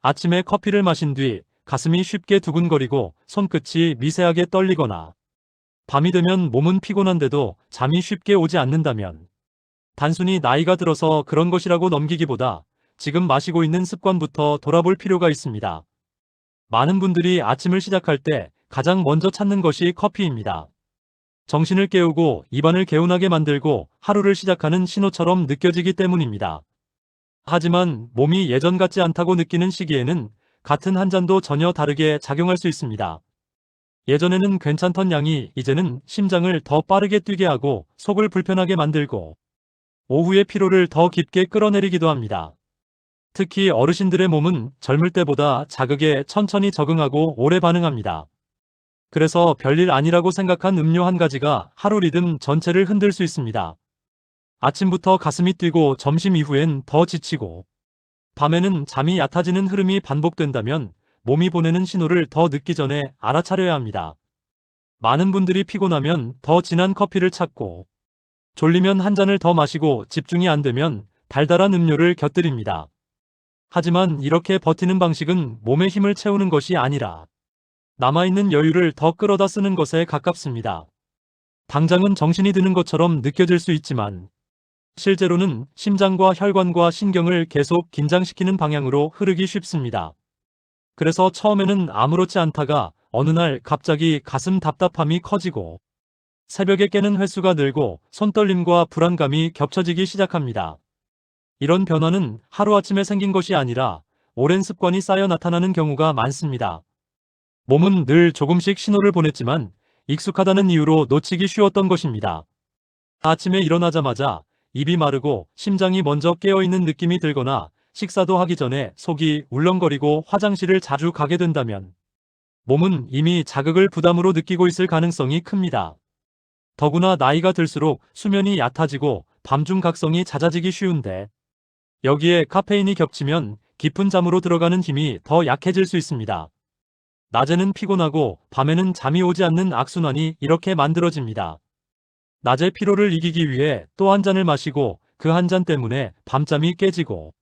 아침에 커피를 마신 뒤 가슴이 쉽게 두근거리고 손끝이 미세하게 떨리거나 밤이 되면 몸은 피곤한데도 잠이 쉽게 오지 않는다면 단순히 나이가 들어서 그런 것이라고 넘기기보다 지금 마시고 있는 습관부터 돌아볼 필요가 있습니다. 많은 분들이 아침을 시작할 때 가장 먼저 찾는 것이 커피입니다. 정신을 깨우고 입안을 개운하게 만들고 하루를 시작하는 신호처럼 느껴지기 때문입니다. 하지만 몸이 예전 같지 않다고 느끼는 시기에는 같은 한 잔도 전혀 다르게 작용할 수 있습니다. 예전에는 괜찮던 양이 이제는 심장을 더 빠르게 뛰게 하고 속을 불편하게 만들고 오후의 피로를 더 깊게 끌어내리기도 합니다. 특히 어르신들의 몸은 젊을 때보다 자극에 천천히 적응하고 오래 반응합니다. 그래서 별일 아니라고 생각한 음료 한 가지가 하루 리듬 전체를 흔들 수 있습니다. 아침부터 가슴이 뛰고 점심 이후엔 더 지치고 밤에는 잠이 얕아지는 흐름이 반복된다면 몸이 보내는 신호를 더 늦기 전에 알아차려야 합니다. 많은 분들이 피곤하면 더 진한 커피를 찾고 졸리면 한 잔을 더 마시고 집중이 안 되면 달달한 음료를 곁들입니다. 하지만 이렇게 버티는 방식은 몸에 힘을 채우는 것이 아니라 남아있는 여유를 더 끌어다 쓰는 것에 가깝습니다. 당장은 정신이 드는 것처럼 느껴질 수 있지만 실제로는 심장과 혈관과 신경을 계속 긴장시키는 방향으로 흐르기 쉽습니다. 그래서 처음에는 아무렇지 않다가 어느 날 갑자기 가슴 답답함이 커지고 새벽에 깨는 횟수가 늘고 손떨림과 불안감이 겹쳐지기 시작합니다. 이런 변화는 하루아침에 생긴 것이 아니라 오랜 습관이 쌓여 나타나는 경우가 많습니다. 몸은 늘 조금씩 신호를 보냈지만 익숙하다는 이유로 놓치기 쉬웠던 것입니다. 아침에 일어나자마자 입이 마르고 심장이 먼저 깨어있는 느낌이 들거나 식사도 하기 전에 속이 울렁거리고 화장실을 자주 가게 된다면 몸은 이미 자극을 부담으로 느끼고 있을 가능성이 큽니다. 더구나 나이가 들수록 수면이 얕아지고 밤중 각성이 잦아지기 쉬운데 여기에 카페인이 겹치면 깊은 잠으로 들어가는 힘이 더 약해질 수 있습니다. 낮에는 피곤하고 밤에는 잠이 오지 않는 악순환이 이렇게 만들어집니다. 낮의 피로를 이기기 위해 또 한 잔을 마시고 그 한 잔 때문에 밤잠이 깨지고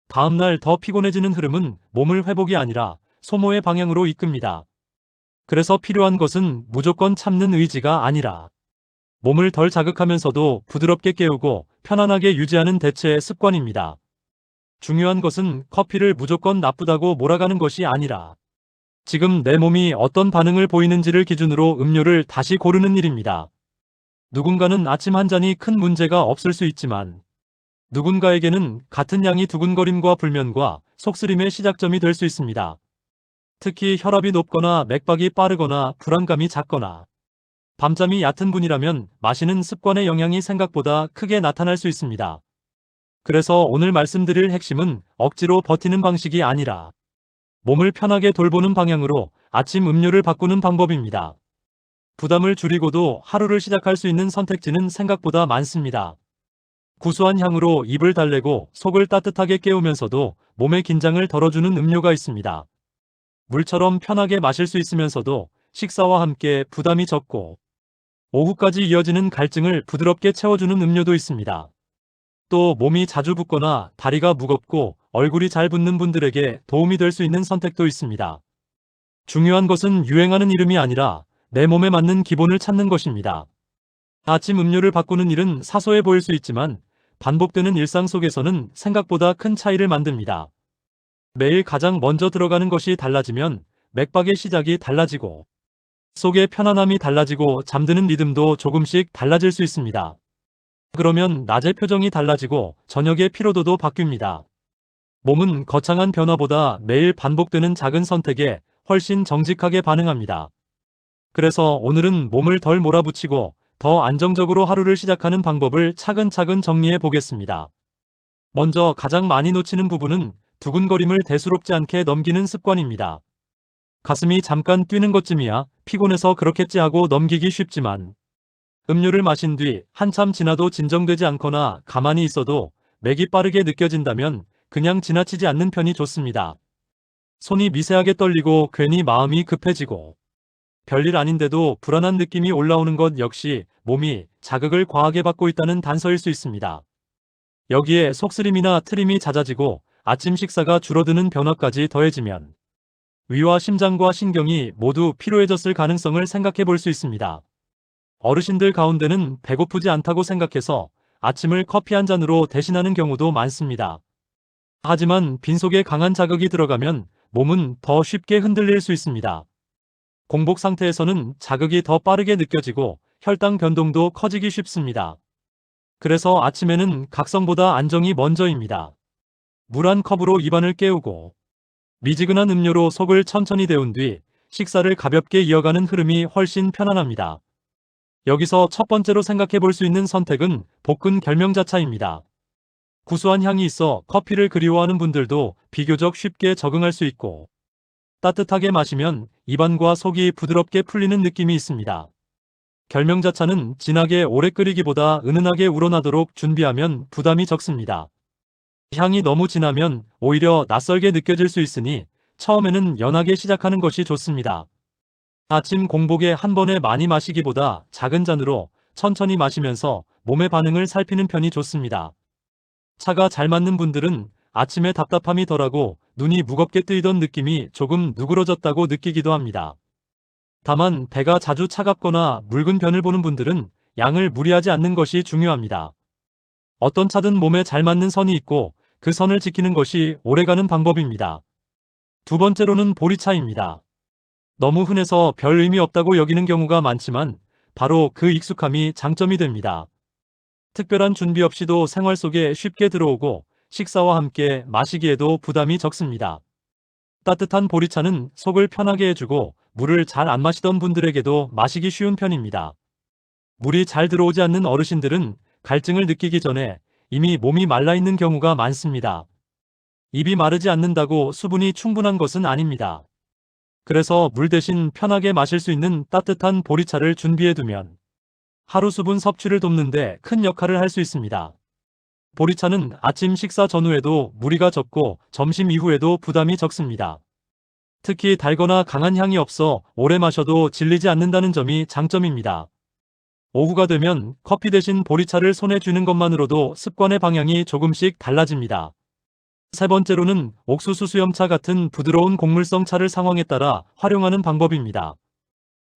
다음날 더 피곤해지는 흐름은 몸을 회복이 아니라 소모의 방향으로 이끕니다. 그래서 필요한 것은 무조건 참는 의지가 아니라 몸을 덜 자극하면서도 부드럽게 깨우고 편안하게 유지하는 대체의 습관입니다. 중요한 것은 커피를 무조건 나쁘다고 몰아가는 것이 아니라 지금 내 몸이 어떤 반응을 보이는지를 기준으로 음료를 다시 고르는 일입니다. 누군가는 아침 한 잔이 큰 문제가 없을 수 있지만 누군가에게는 같은 양이 두근거림과 불면과 속쓰림의 시작점이 될 수 있습니다. 특히 혈압이 높거나 맥박이 빠르거나 불안감이 잦거나 밤잠이 얕은 분이라면 마시는 습관의 영향이 생각보다 크게 나타날 수 있습니다. 그래서 오늘 말씀드릴 핵심은 억지로 버티는 방식이 아니라 몸을 편하게 돌보는 방향으로 아침 음료를 바꾸는 방법입니다. 부담을 줄이고도 하루를 시작할 수 있는 선택지는 생각보다 많습니다. 구수한 향으로 입을 달래고 속을 따뜻하게 깨우면서도 몸의 긴장을 덜어주는 음료가 있습니다. 물처럼 편하게 마실 수 있으면서도 식사와 함께 부담이 적고 오후까지 이어지는 갈증을 부드럽게 채워주는 음료도 있습니다. 또 몸이 자주 붓거나 다리가 무겁고 얼굴이 잘 붓는 분들에게 도움이 될 수 있는 선택도 있습니다. 중요한 것은 유행하는 이름이 아니라 내 몸에 맞는 기본을 찾는 것입니다. 아침 음료를 바꾸는 일은 사소해 보일 수 있지만 반복되는 일상 속에서는 생각보다 큰 차이를 만듭니다. 매일 가장 먼저 들어가는 것이 달라지면 맥박의 시작이 달라지고 속의 편안함이 달라지고 잠드는 리듬도 조금씩 달라질 수 있습니다. 그러면 낮의 표정이 달라지고 저녁의 피로도도 바뀝니다. 몸은 거창한 변화보다 매일 반복되는 작은 선택에 훨씬 정직하게 반응합니다. 그래서 오늘은 몸을 덜 몰아붙이고 더 안정적으로 하루를 시작하는 방법을 차근차근 정리해 보겠습니다. 먼저 가장 많이 놓치는 부분은 두근거림을 대수롭지 않게 넘기는 습관입니다. 가슴이 잠깐 뛰는 것쯤이야 피곤해서 그렇겠지 하고 넘기기 쉽지만 음료를 마신 뒤 한참 지나도 진정되지 않거나 가만히 있어도 맥이 빠르게 느껴진다면 그냥 지나치지 않는 편이 좋습니다. 손이 미세하게 떨리고 괜히 마음이 급해지고 별일 아닌데도 불안한 느낌이 올라오는 것 역시 몸이 자극을 과하게 받고 있다는 단서일 수 있습니다. 여기에 속쓰림이나 트림이 잦아지고 아침 식사가 줄어드는 변화까지 더해지면 위와 심장과 신경이 모두 피로해졌을 가능성을 생각해 볼 수 있습니다. 어르신들 가운데는 배고프지 않다고 생각해서 아침을 커피 한 잔으로 대신하는 경우도 많습니다. 하지만 빈속에 강한 자극이 들어가면 몸은 더 쉽게 흔들릴 수 있습니다. 공복 상태에서는 자극이 더 빠르게 느껴지고 혈당 변동도 커지기 쉽습니다. 그래서 아침에는 각성보다 안정이 먼저입니다. 물 한 컵으로 입안을 깨우고 미지근한 음료로 속을 천천히 데운 뒤 식사를 가볍게 이어가는 흐름이 훨씬 편안합니다. 여기서 첫 번째로 생각해 볼 수 있는 선택은 볶은 결명자차입니다. 구수한 향이 있어 커피를 그리워하는 분들도 비교적 쉽게 적응할 수 있고 따뜻하게 마시면 입안과 속이 부드럽게 풀리는 느낌이 있습니다. 결명자차는 진하게 오래 끓이기보다 은은하게 우러나도록 준비하면 부담이 적습니다. 향이 너무 진하면 오히려 낯설게 느껴질 수 있으니 처음에는 연하게 시작하는 것이 좋습니다. 아침 공복에 한 번에 많이 마시기보다 작은 잔으로 천천히 마시면서 몸의 반응을 살피는 편이 좋습니다. 차가 잘 맞는 분들은 아침에 답답함이 덜하고 눈이 무겁게 뜨이던 느낌이 조금 누그러졌다고 느끼기도 합니다. 다만 배가 자주 차갑거나 묽은 변을 보는 분들은 양을 무리하지 않는 것이 중요합니다. 어떤 차든 몸에 잘 맞는 선이 있고 그 선을 지키는 것이 오래가는 방법입니다. 두 번째로는 보리차입니다. 너무 흔해서 별 의미 없다고 여기는 경우가 많지만 바로 그 익숙함이 장점이 됩니다. 특별한 준비 없이도 생활 속에 쉽게 들어오고 식사와 함께 마시기에도 부담이 적습니다. 따뜻한 보리차는 속을 편하게 해주고 물을 잘 안 마시던 분들에게도 마시기 쉬운 편입니다. 물이 잘 들어오지 않는 어르신들은 갈증을 느끼기 전에 이미 몸이 말라 있는 경우가 많습니다. 입이 마르지 않는다고 수분이 충분한 것은 아닙니다. 그래서 물 대신 편하게 마실 수 있는 따뜻한 보리차를 준비해두면 하루 수분 섭취를 돕는데 큰 역할을 할 수 있습니다. 보리차는 아침 식사 전후에도 무리가 적고 점심 이후에도 부담이 적습니다. 특히 달거나 강한 향이 없어 오래 마셔도 질리지 않는다는 점이 장점입니다. 오후가 되면 커피 대신 보리차를 손에 쥐는 것만으로도 습관의 방향이 조금씩 달라집니다. 세 번째로는 옥수수 수염차 같은 부드러운 곡물성 차를 상황에 따라 활용하는 방법입니다.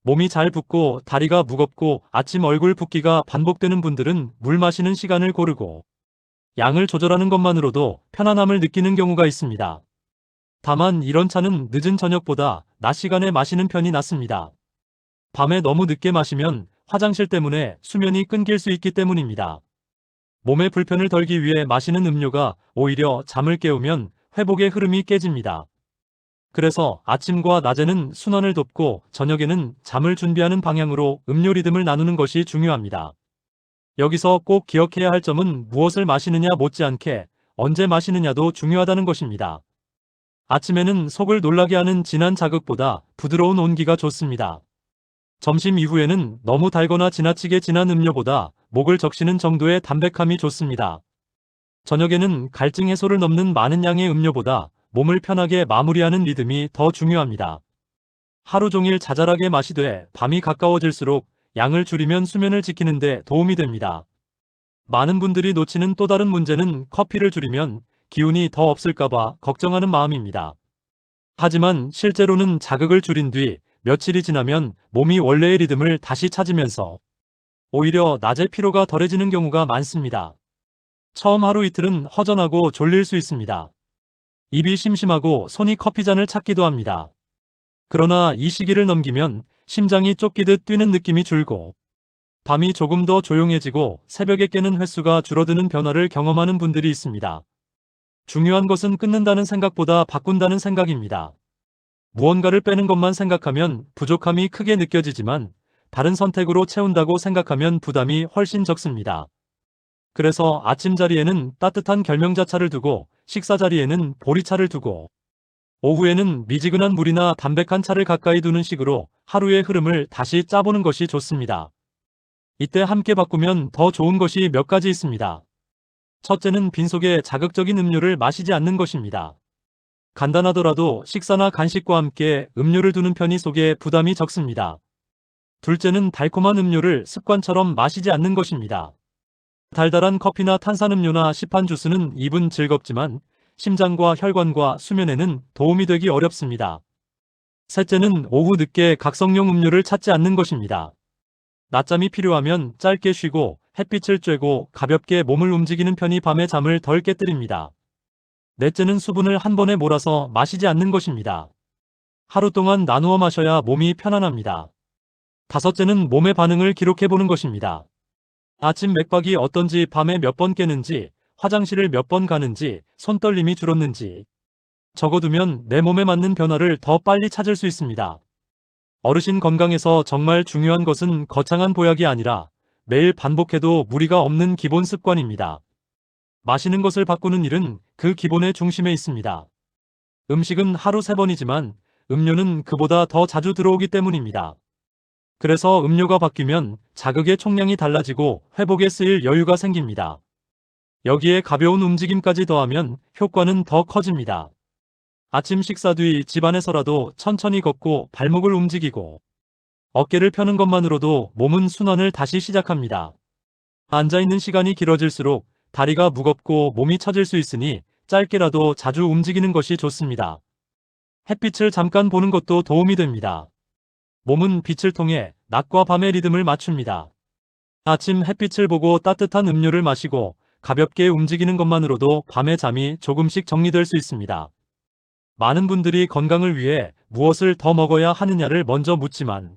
몸이 잘 붓고 다리가 무겁고 아침 얼굴 붓기가 반복되는 분들은 물 마시는 시간을 고르고 양을 조절하는 것만으로도 편안함을 느끼는 경우가 있습니다. 다만 이런 차는 늦은 저녁보다 낮 시간에 마시는 편이 낫습니다. 밤에 너무 늦게 마시면 화장실 때문에 수면이 끊길 수 있기 때문입니다. 몸의 불편을 덜기 위해 마시는 음료가 오히려 잠을 깨우면 회복의 흐름이 깨집니다. 그래서 아침과 낮에는 순환을 돕고 저녁에는 잠을 준비하는 방향으로 음료 리듬을 나누는 것이 중요합니다. 여기서 꼭 기억해야 할 점은 무엇을 마시느냐 못지않게 언제 마시느냐도 중요하다는 것입니다. 아침에는 속을 놀라게 하는 진한 자극보다 부드러운 온기가 좋습니다. 점심 이후에는 너무 달거나 지나치게 진한 음료보다 목을 적시는 정도의 담백함이 좋습니다. 저녁에는 갈증 해소를 넘는 많은 양의 음료보다 몸을 편하게 마무리하는 리듬이 더 중요합니다. 하루 종일 자잘하게 마시되 밤이 가까워질수록 양을 줄이면 수면을 지키는 데 도움이 됩니다. 많은 분들이 놓치는 또 다른 문제는 커피를 줄이면 기운이 더 없을까봐 걱정하는 마음입니다. 하지만 실제로는 자극을 줄인 뒤 며칠이 지나면 몸이 원래의 리듬을 다시 찾으면서 오히려 낮에 피로가 덜해지는 경우가 많습니다. 처음 하루 이틀은 허전하고 졸릴 수 있습니다. 입이 심심하고 손이 커피잔을 찾기도 합니다. 그러나 이 시기를 넘기면 심장이 쫓기듯 뛰는 느낌이 줄고 밤이 조금 더 조용해지고 새벽에 깨는 횟수가 줄어드는 변화를 경험하는 분들이 있습니다. 중요한 것은 끊는다는 생각보다 바꾼다는 생각입니다. 무언가를 빼는 것만 생각하면 부족함이 크게 느껴지지만 다른 선택으로 채운다고 생각하면 부담이 훨씬 적습니다. 그래서 아침 자리에는 따뜻한 결명자차를 두고 식사 자리에는 보리차를 두고 오후에는 미지근한 물이나 담백한 차를 가까이 두는 식으로 하루의 흐름을 다시 짜보는 것이 좋습니다. 이때 함께 바꾸면 더 좋은 것이 몇 가지 있습니다. 첫째는 빈속에 자극적인 음료를 마시지 않는 것입니다. 간단하더라도 식사나 간식과 함께 음료를 두는 편이 속에 부담이 적습니다. 둘째는 달콤한 음료를 습관처럼 마시지 않는 것입니다. 달달한 커피나 탄산음료나 시판 주스는 입은 즐겁지만 심장과 혈관과 수면에는 도움이 되기 어렵습니다. 셋째는 오후 늦게 각성용 음료를 찾지 않는 것입니다. 낮잠이 필요하면 짧게 쉬고 햇빛을 쬐고 가볍게 몸을 움직이는 편이 밤에 잠을 덜 깨뜨립니다. 넷째는 수분을 한 번에 몰아서 마시지 않는 것입니다. 하루 동안 나누어 마셔야 몸이 편안합니다. 다섯째는 몸의 반응을 기록해보는 것입니다. 아침 맥박이 어떤지, 밤에 몇 번 깨는지, 화장실을 몇 번 가는지, 손떨림이 줄었는지 적어두면 내 몸에 맞는 변화를 더 빨리 찾을 수 있습니다. 어르신 건강에서 정말 중요한 것은 거창한 보약이 아니라 매일 반복해도 무리가 없는 기본 습관입니다. 마시는 것을 바꾸는 일은 그 기본의 중심에 있습니다. 음식은 하루 3번이지만 음료는 그보다 더 자주 들어오기 때문입니다. 그래서 음료가 바뀌면 자극의 총량이 달라지고 회복에 쓰일 여유가 생깁니다. 여기에 가벼운 움직임까지 더하면 효과는 더 커집니다. 아침 식사 뒤 집안에서라도 천천히 걷고 발목을 움직이고 어깨를 펴는 것만으로도 몸은 순환을 다시 시작합니다. 앉아있는 시간이 길어질수록 다리가 무겁고 몸이 처질 수 있으니 짧게라도 자주 움직이는 것이 좋습니다. 햇빛을 잠깐 보는 것도 도움이 됩니다. 몸은 빛을 통해 낮과 밤의 리듬을 맞춥니다. 아침 햇빛을 보고 따뜻한 음료를 마시고 가볍게 움직이는 것만으로도 밤의 잠이 조금씩 정리될 수 있습니다. 많은 분들이 건강을 위해 무엇을 더 먹어야 하느냐를 먼저 묻지만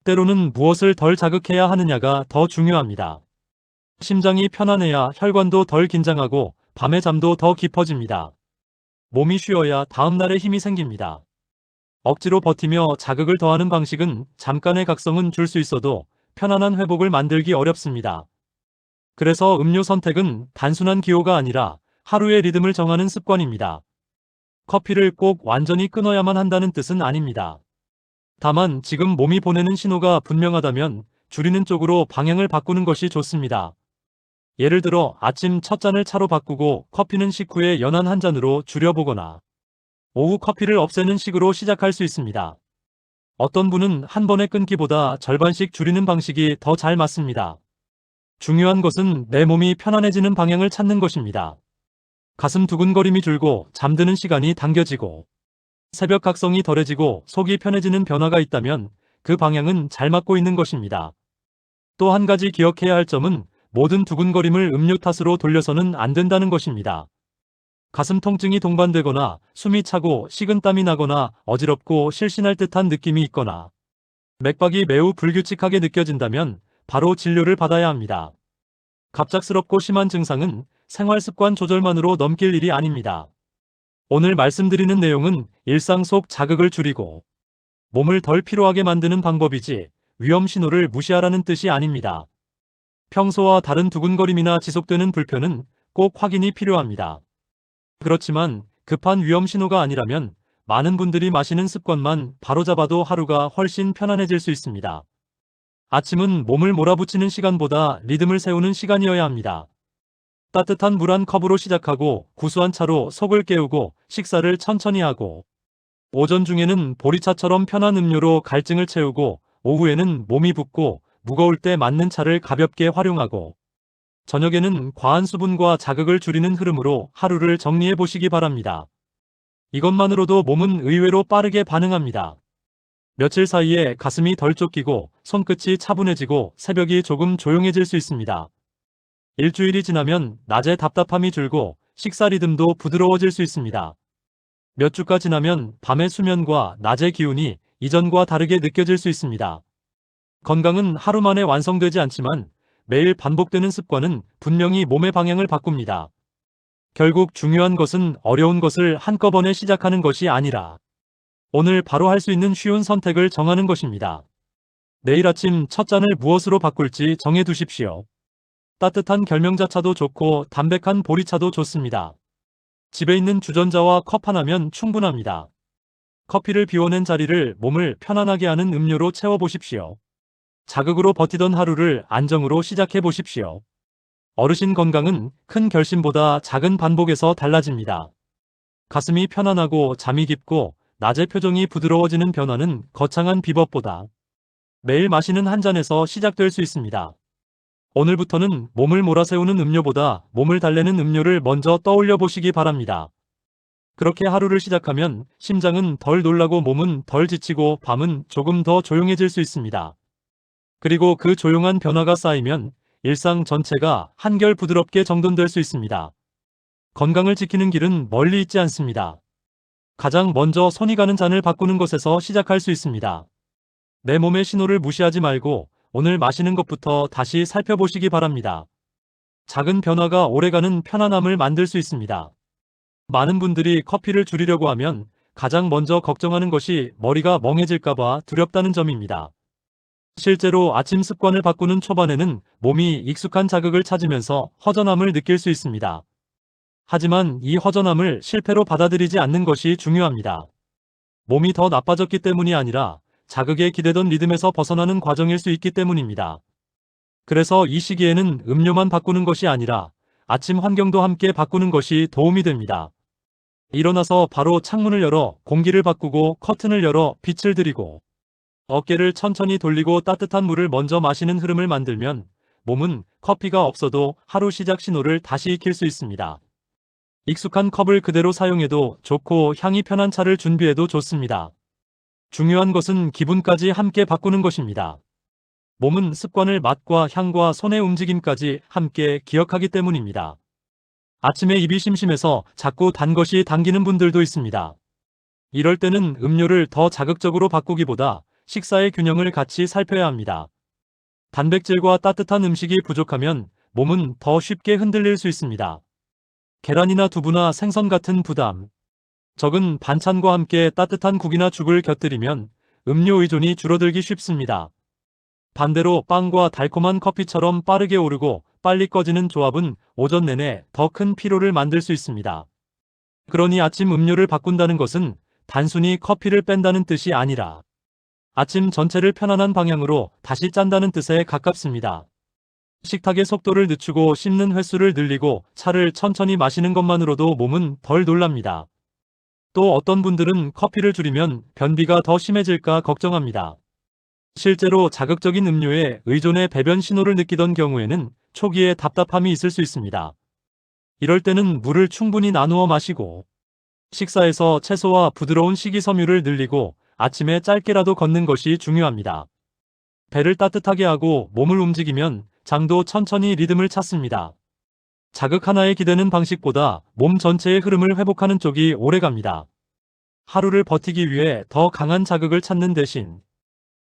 때로는 무엇을 덜 자극해야 하느냐가 더 중요합니다. 심장이 편안해야 혈관도 덜 긴장하고 밤의 잠도 더 깊어집니다. 몸이 쉬어야 다음날에 힘이 생깁니다. 억지로 버티며 자극을 더하는 방식은 잠깐의 각성은 줄 수 있어도 편안한 회복을 만들기 어렵습니다. 그래서 음료 선택은 단순한 기호가 아니라 하루의 리듬을 정하는 습관입니다. 커피를 꼭 완전히 끊어야만 한다는 뜻은 아닙니다. 다만 지금 몸이 보내는 신호가 분명하다면 줄이는 쪽으로 방향을 바꾸는 것이 좋습니다. 예를 들어 아침 첫 잔을 차로 바꾸고 커피는 식후에 연한 한 잔으로 줄여보거나 오후 커피를 없애는 식으로 시작할 수 있습니다. 어떤 분은 한 번에 끊기보다 절반씩 줄이는 방식이 더 잘 맞습니다. 중요한 것은 내 몸이 편안해지는 방향을 찾는 것입니다. 가슴 두근거림이 줄고 잠드는 시간이 당겨지고 새벽 각성이 덜해지고 속이 편해지는 변화가 있다면 그 방향은 잘 맞고 있는 것입니다. 또 한 가지 기억해야 할 점은 모든 두근거림을 음료 탓으로 돌려서는 안 된다는 것입니다. 가슴 통증이 동반되거나 숨이 차고 식은땀이 나거나 어지럽고 실신할 듯한 느낌이 있거나 맥박이 매우 불규칙하게 느껴진다면 바로 진료를 받아야 합니다. 갑작스럽고 심한 증상은 생활습관 조절만으로 넘길 일이 아닙니다. 오늘 말씀드리는 내용은 일상 속 자극을 줄이고 몸을 덜 피로하게 만드는 방법이지 위험 신호를 무시하라는 뜻이 아닙니다. 평소와 다른 두근거림이나 지속되는 불편은 꼭 확인이 필요합니다. 그렇지만 급한 위험 신호가 아니라면 많은 분들이 마시는 습관만 바로잡아도 하루가 훨씬 편안해질 수 있습니다. 아침은 몸을 몰아붙이는 시간보다 리듬을 세우는 시간이어야 합니다. 따뜻한 물 한 컵으로 시작하고 구수한 차로 속을 깨우고 식사를 천천히 하고 오전 중에는 보리차처럼 편한 음료로 갈증을 채우고 오후에는 몸이 붓고 무거울 때 맞는 차를 가볍게 활용하고 저녁에는 과한 수분과 자극을 줄이는 흐름으로 하루를 정리해 보시기 바랍니다. 이것만으로도 몸은 의외로 빠르게 반응합니다. 며칠 사이에 가슴이 덜 쫓기고 손끝이 차분해지고 새벽이 조금 조용해질 수 있습니다. 일주일이 지나면 낮에 답답함이 줄고 식사 리듬도 부드러워질 수 있습니다. 몇 주가 지나면 밤의 수면과 낮의 기운이 이전과 다르게 느껴질 수 있습니다. 건강은 하루 만에 완성되지 않지만 매일 반복되는 습관은 분명히 몸의 방향을 바꿉니다. 결국 중요한 것은 어려운 것을 한꺼번에 시작하는 것이 아니라 오늘 바로 할 수 있는 쉬운 선택을 정하는 것입니다. 내일 아침 첫 잔을 무엇으로 바꿀지 정해 두십시오. 따뜻한 결명자차도 좋고 담백한 보리차도 좋습니다. 집에 있는 주전자와 컵 하나면 충분합니다. 커피를 비워낸 자리를 몸을 편안하게 하는 음료로 채워보십시오. 자극으로 버티던 하루를 안정으로 시작해 보십시오. 어르신 건강은 큰 결심보다 작은 반복에서 달라집니다. 가슴이 편안하고 잠이 깊고 낮의 표정이 부드러워지는 변화는 거창한 비법보다 매일 마시는 한 잔에서 시작될 수 있습니다. 오늘부터는 몸을 몰아세우는 음료보다 몸을 달래는 음료를 먼저 떠올려 보시기 바랍니다. 그렇게 하루를 시작하면 심장은 덜 놀라고 몸은 덜 지치고 밤은 조금 더 조용해질 수 있습니다. 그리고 그 조용한 변화가 쌓이면 일상 전체가 한결 부드럽게 정돈될 수 있습니다. 건강을 지키는 길은 멀리 있지 않습니다. 가장 먼저 손이 가는 잔을 바꾸는 것에서 시작할 수 있습니다. 내 몸의 신호를 무시하지 말고 오늘 마시는 것부터 다시 살펴보시기 바랍니다. 작은 변화가 오래가는 편안함을 만들 수 있습니다. 많은 분들이 커피를 줄이려고 하면 가장 먼저 걱정하는 것이 머리가 멍해질까봐 두렵다는 점입니다. 실제로 아침 습관을 바꾸는 초반에는 몸이 익숙한 자극을 찾으면서 허전함을 느낄 수 있습니다. 하지만 이 허전함을 실패로 받아들이지 않는 것이 중요합니다. 몸이 더 나빠졌기 때문이 아니라 자극에 기대던 리듬에서 벗어나는 과정일 수 있기 때문입니다. 그래서 이 시기에는 음료만 바꾸는 것이 아니라 아침 환경도 함께 바꾸는 것이 도움이 됩니다. 일어나서 바로 창문을 열어 공기를 바꾸고 커튼을 열어 빛을 들이고 어깨를 천천히 돌리고 따뜻한 물을 먼저 마시는 흐름을 만들면 몸은 커피가 없어도 하루 시작 신호를 다시 익힐 수 있습니다. 익숙한 컵을 그대로 사용해도 좋고 향이 편한 차를 준비해도 좋습니다. 중요한 것은 기분까지 함께 바꾸는 것입니다. 몸은 습관을 맛과 향과 손의 움직임까지 함께 기억하기 때문입니다. 아침에 입이 심심해서 자꾸 단 것이 당기는 분들도 있습니다. 이럴 때는 음료를 더 자극적으로 바꾸기보다 식사의 균형을 같이 살펴야 합니다. 단백질과 따뜻한 음식이 부족하면 몸은 더 쉽게 흔들릴 수 있습니다. 계란이나 두부나 생선 같은 부담 적은 반찬과 함께 따뜻한 국이나 죽을 곁들이면 음료 의존이 줄어들기 쉽습니다. 반대로 빵과 달콤한 커피처럼 빠르게 오르고 빨리 꺼지는 조합은 오전 내내 더 큰 피로를 만들 수 있습니다. 그러니 아침 음료를 바꾼다는 것은 단순히 커피를 뺀다는 뜻이 아니라 아침 전체를 편안한 방향으로 다시 짠다는 뜻에 가깝습니다. 식탁의 속도를 늦추고 씹는 횟수를 늘리고 차를 천천히 마시는 것만으로도 몸은 덜 놀랍니다. 또 어떤 분들은 커피를 줄이면 변비가 더 심해질까 걱정합니다. 실제로 자극적인 음료에 의존해 배변 신호를 느끼던 경우에는 초기에 답답함이 있을 수 있습니다. 이럴 때는 물을 충분히 나누어 마시고 식사에서 채소와 부드러운 식이섬유를 늘리고 아침에 짧게라도 걷는 것이 중요합니다. 배를 따뜻하게 하고 몸을 움직이면 장도 천천히 리듬을 찾습니다. 자극 하나에 기대는 방식보다 몸 전체의 흐름을 회복하는 쪽이 오래갑니다. 하루를 버티기 위해 더 강한 자극을 찾는 대신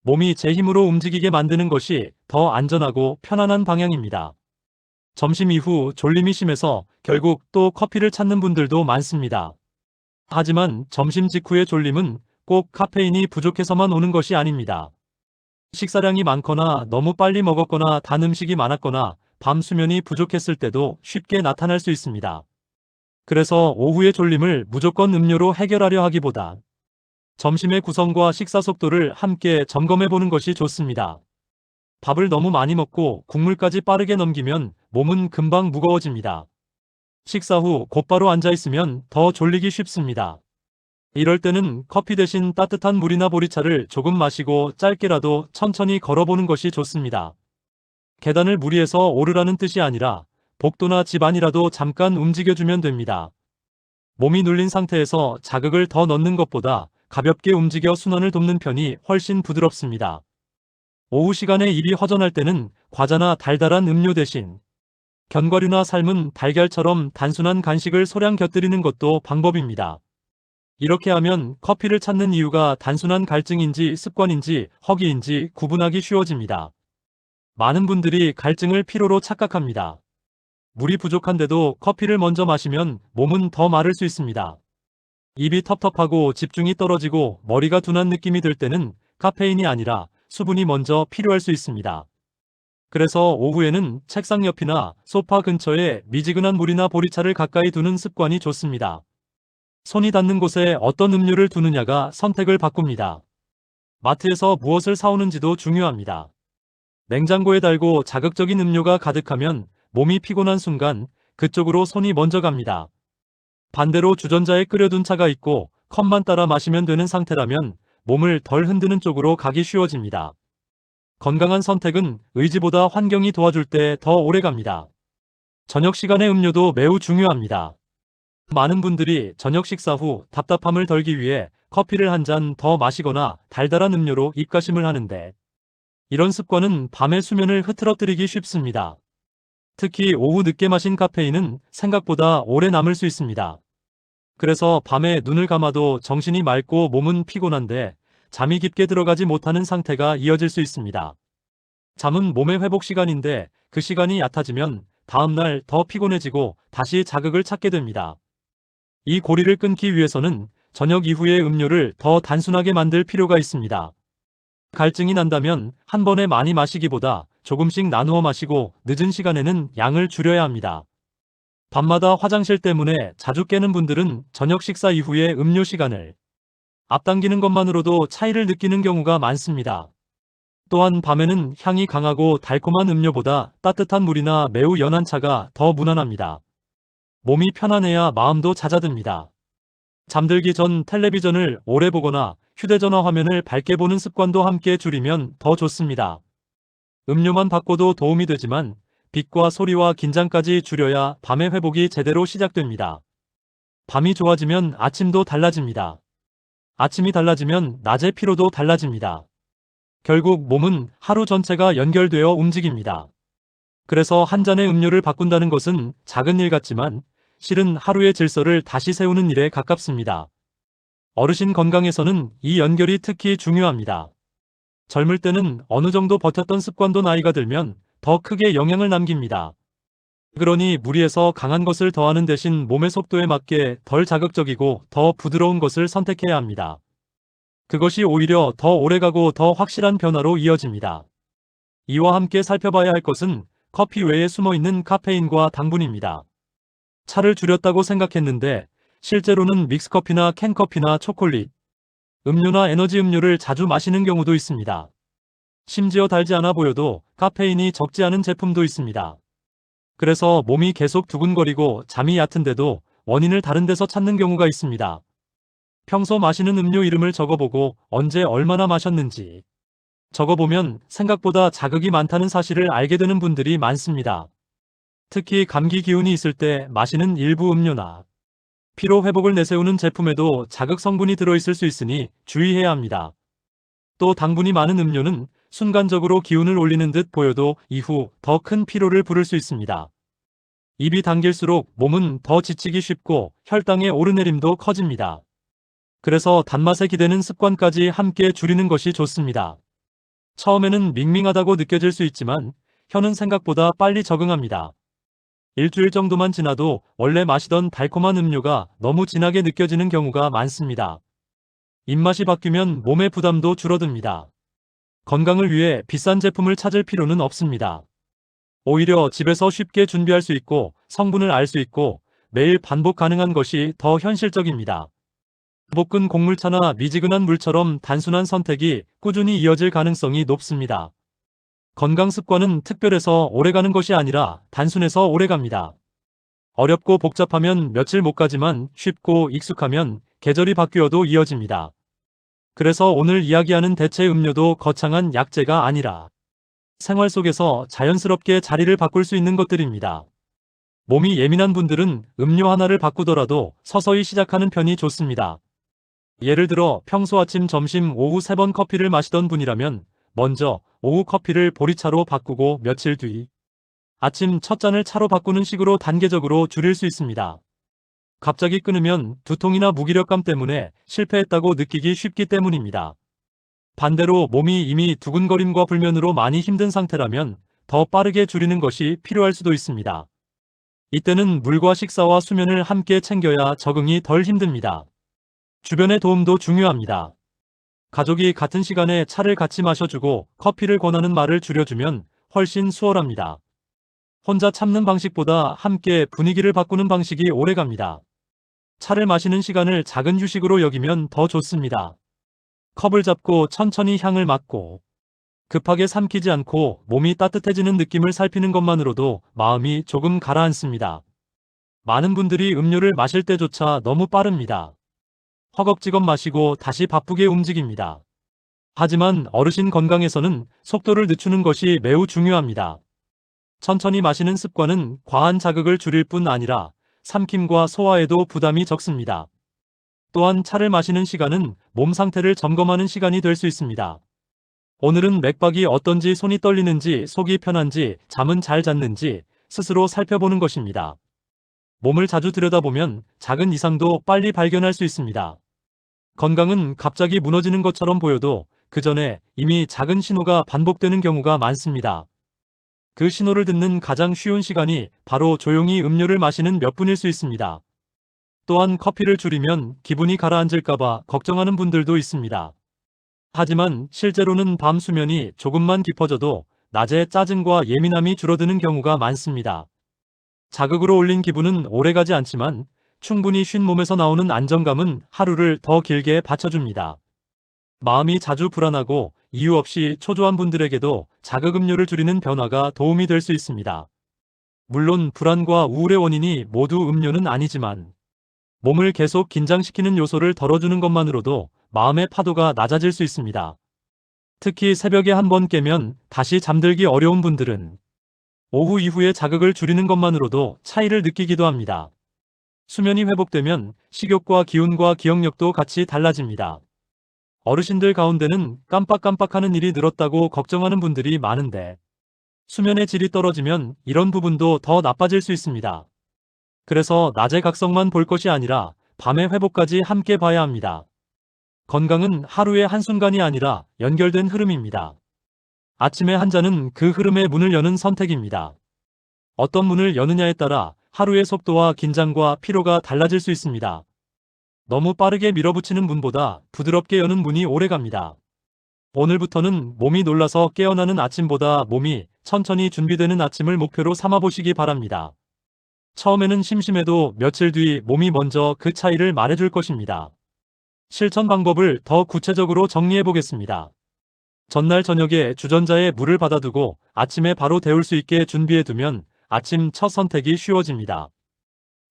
몸이 제 힘으로 움직이게 만드는 것이 더 안전하고 편안한 방향입니다. 점심 이후 졸림이 심해서 결국 또 커피를 찾는 분들도 많습니다. 하지만 점심 직후의 졸림은 꼭 카페인이 부족해서만 오는 것이 아닙니다. 식사량이 많거나 너무 빨리 먹었거나 단 음식이 많았거나 밤 수면이 부족했을 때도 쉽게 나타날 수 있습니다. 그래서 오후의 졸림을 무조건 음료로 해결하려 하기보다 점심의 구성과 식사 속도를 함께 점검해 보는 것이 좋습니다. 밥을 너무 많이 먹고 국물까지 빠르게 넘기면 몸은 금방 무거워집니다. 식사 후 곧바로 앉아 있으면 더 졸리기 쉽습니다. 이럴 때는 커피 대신 따뜻한 물이나 보리차를 조금 마시고 짧게라도 천천히 걸어보는 것이 좋습니다. 계단을 무리해서 오르라는 뜻이 아니라 복도나 집안이라도 잠깐 움직여주면 됩니다. 몸이 눌린 상태에서 자극을 더 넣는 것보다 가볍게 움직여 순환을 돕는 편이 훨씬 부드럽습니다. 오후 시간에 입이 허전할 때는 과자나 달달한 음료 대신 견과류나 삶은 달걀처럼 단순한 간식을 소량 곁들이는 것도 방법입니다. 이렇게 하면 커피를 찾는 이유가 단순한 갈증인지 습관인지 허기인지 구분하기 쉬워집니다. 많은 분들이 갈증을 피로로 착각합니다. 물이 부족한데도 커피를 먼저 마시면 몸은 더 마를 수 있습니다. 입이 텁텁하고 집중이 떨어지고 머리가 둔한 느낌이 들 때는 카페인이 아니라 수분이 먼저 필요할 수 있습니다. 그래서 오후에는 책상 옆이나 소파 근처에 미지근한 물이나 보리차를 가까이 두는 습관이 좋습니다. 손이 닿는 곳에 어떤 음료를 두느냐가 선택을 바꿉니다. 마트에서 무엇을 사오는지도 중요합니다. 냉장고에 달고 자극적인 음료가 가득하면 몸이 피곤한 순간 그쪽으로 손이 먼저 갑니다. 반대로 주전자에 끓여둔 차가 있고 컵만 따라 마시면 되는 상태라면 몸을 덜 흔드는 쪽으로 가기 쉬워집니다. 건강한 선택은 의지보다 환경이 도와줄 때 더 오래 갑니다. 저녁 시간의 음료도 매우 중요합니다. 많은 분들이 저녁 식사 후 답답함을 덜기 위해 커피를 한 잔 더 마시거나 달달한 음료로 입가심을 하는데, 이런 습관은 밤의 수면을 흐트러뜨리기 쉽습니다. 특히 오후 늦게 마신 카페인은 생각보다 오래 남을 수 있습니다. 그래서 밤에 눈을 감아도 정신이 맑고 몸은 피곤한데 잠이 깊게 들어가지 못하는 상태가 이어질 수 있습니다. 잠은 몸의 회복 시간인데 그 시간이 얕아지면 다음날 더 피곤해지고 다시 자극을 찾게 됩니다. 이 고리를 끊기 위해서는 저녁 이후의 음료를 더 단순하게 만들 필요가 있습니다. 갈증이 난다면 한 번에 많이 마시기보다 조금씩 나누어 마시고 늦은 시간에는 양을 줄여야 합니다. 밤마다 화장실 때문에 자주 깨는 분들은 저녁 식사 이후의 음료 시간을 앞당기는 것만으로도 차이를 느끼는 경우가 많습니다. 또한 밤에는 향이 강하고 달콤한 음료보다 따뜻한 물이나 매우 연한 차가 더 무난합니다. 몸이 편안해야 마음도 잦아듭니다. 잠들기 전 텔레비전을 오래 보거나 휴대전화 화면을 밝게 보는 습관도 함께 줄이면 더 좋습니다. 음료만 바꿔도 도움이 되지만 빛과 소리와 긴장까지 줄여야 밤의 회복이 제대로 시작됩니다. 밤이 좋아지면 아침도 달라집니다. 아침이 달라지면 낮의 피로도 달라집니다. 결국 몸은 하루 전체가 연결되어 움직입니다. 그래서 한 잔의 음료를 바꾼다는 것은 작은 일 같지만 실은 하루의 질서를 다시 세우는 일에 가깝습니다. 어르신 건강에서는 이 연결이 특히 중요합니다. 젊을 때는 어느 정도 버텼던 습관도 나이가 들면 더 크게 영향을 남깁니다. 그러니 무리해서 강한 것을 더하는 대신 몸의 속도에 맞게 덜 자극적이고 더 부드러운 것을 선택해야 합니다. 그것이 오히려 더 오래가고 더 확실한 변화로 이어집니다. 이와 함께 살펴봐야 할 것은 커피 외에 숨어있는 카페인과 당분입니다. 차를 줄였다고 생각했는데 실제로는 믹스커피나 캔커피나 초콜릿, 음료나 에너지 음료를 자주 마시는 경우도 있습니다. 심지어 달지 않아 보여도 카페인이 적지 않은 제품도 있습니다. 그래서 몸이 계속 두근거리고 잠이 얕은데도 원인을 다른 데서 찾는 경우가 있습니다. 평소 마시는 음료 이름을 적어보고 언제 얼마나 마셨는지 적어보면 생각보다 자극이 많다는 사실을 알게 되는 분들이 많습니다. 특히 감기 기운이 있을 때 마시는 일부 음료나 피로 회복을 내세우는 제품에도 자극 성분이 들어있을 수 있으니 주의해야 합니다. 또 당분이 많은 음료는 순간적으로 기운을 올리는 듯 보여도 이후 더 큰 피로를 부를 수 있습니다. 입이 당길수록 몸은 더 지치기 쉽고 혈당의 오르내림도 커집니다. 그래서 단맛에 기대는 습관까지 함께 줄이는 것이 좋습니다. 처음에는 밍밍하다고 느껴질 수 있지만 혀는 생각보다 빨리 적응합니다. 일주일 정도만 지나도 원래 마시던 달콤한 음료가 너무 진하게 느껴지는 경우가 많습니다. 입맛이 바뀌면 몸의 부담도 줄어듭니다. 건강을 위해 비싼 제품을 찾을 필요는 없습니다. 오히려 집에서 쉽게 준비할 수 있고 성분을 알 수 있고 매일 반복 가능한 것이 더 현실적입니다. 볶은 곡물차나 미지근한 물처럼 단순한 선택이 꾸준히 이어질 가능성이 높습니다. 건강 습관은 특별해서 오래가는 것이 아니라 단순해서 오래갑니다. 어렵고 복잡하면 며칠 못 가지만 쉽고 익숙하면 계절이 바뀌어도 이어집니다. 그래서 오늘 이야기하는 대체 음료도 거창한 약재가 아니라 생활 속에서 자연스럽게 자리를 바꿀 수 있는 것들입니다. 몸이 예민한 분들은 음료 하나를 바꾸더라도 서서히 시작하는 편이 좋습니다. 예를 들어 평소 아침, 점심, 오후 3번 커피를 마시던 분이라면 먼저 오후 커피를 보리차로 바꾸고 며칠 뒤 아침 첫 잔을 차로 바꾸는 식으로 단계적으로 줄일 수 있습니다. 갑자기 끊으면 두통이나 무기력감 때문에 실패했다고 느끼기 쉽기 때문입니다. 반대로 몸이 이미 두근거림과 불면으로 많이 힘든 상태라면 더 빠르게 줄이는 것이 필요할 수도 있습니다. 이때는 물과 식사와 수면을 함께 챙겨야 적응이 덜 힘듭니다. 주변의 도움도 중요합니다. 가족이 같은 시간에 차를 같이 마셔주고 커피를 권하는 말을 줄여주면 훨씬 수월합니다. 혼자 참는 방식보다 함께 분위기를 바꾸는 방식이 오래갑니다. 차를 마시는 시간을 작은 휴식으로 여기면 더 좋습니다. 컵을 잡고 천천히 향을 맡고 급하게 삼키지 않고 몸이 따뜻해지는 느낌을 살피는 것만으로도 마음이 조금 가라앉습니다. 많은 분들이 음료를 마실 때조차 너무 빠릅니다. 허겁지겁 마시고 다시 바쁘게 움직입니다. 하지만 어르신 건강에서는 속도를 늦추는 것이 매우 중요합니다. 천천히 마시는 습관은 과한 자극을 줄일 뿐 아니라 삼킴과 소화에도 부담이 적습니다. 또한 차를 마시는 시간은 몸 상태를 점검하는 시간이 될 수 있습니다. 오늘은 맥박이 어떤지, 손이 떨리는지, 속이 편한지, 잠은 잘 잤는지 스스로 살펴보는 것입니다. 몸을 자주 들여다보면 작은 이상도 빨리 발견할 수 있습니다. 건강은 갑자기 무너지는 것처럼 보여도 그 전에 이미 작은 신호가 반복되는 경우가 많습니다. 그 신호를 듣는 가장 쉬운 시간이 바로 조용히 음료를 마시는 몇 분일 수 있습니다. 또한 커피를 줄이면 기분이 가라앉을까봐 걱정하는 분들도 있습니다. 하지만 실제로는 밤 수면이 조금만 깊어져도 낮에 짜증과 예민함이 줄어드는 경우가 많습니다. 자극으로 올린 기분은 오래가지 않지만 충분히 쉰 몸에서 나오는 안정감은 하루를 더 길게 받쳐줍니다. 마음이 자주 불안하고 이유 없이 초조한 분들에게도 자극 음료를 줄이는 변화가 도움이 될 수 있습니다. 물론 불안과 우울의 원인이 모두 음료는 아니지만 몸을 계속 긴장시키는 요소를 덜어주는 것만으로도 마음의 파도가 낮아질 수 있습니다. 특히 새벽에 한 번 깨면 다시 잠들기 어려운 분들은 오후 이후에 자극을 줄이는 것만으로도 차이를 느끼기도 합니다. 수면이 회복되면 식욕과 기운과 기억력도 같이 달라집니다. 어르신들 가운데는 깜빡깜빡하는 일이 늘었다고 걱정하는 분들이 많은데 수면의 질이 떨어지면 이런 부분도 더 나빠질 수 있습니다. 그래서 낮의 각성만 볼 것이 아니라 밤의 회복까지 함께 봐야 합니다. 건강은 하루의 한순간이 아니라 연결된 흐름입니다. 아침에 한 잔은 그 흐름의 문을 여는 선택입니다. 어떤 문을 여느냐에 따라 하루의 속도와 긴장과 피로가 달라질 수 있습니다. 너무 빠르게 밀어붙이는 문보다 부드럽게 여는 문이 오래갑니다. 오늘부터는 몸이 놀라서 깨어나는 아침보다 몸이 천천히 준비되는 아침을 목표로 삼아보시기 바랍니다. 처음에는 심심해도 며칠 뒤 몸이 먼저 그 차이를 말해줄 것입니다. 실천 방법을 더 구체적으로 정리해 보겠습니다. 전날 저녁에 주전자에 물을 받아두고 아침에 바로 데울 수 있게 준비해두면 아침 첫 선택이 쉬워집니다.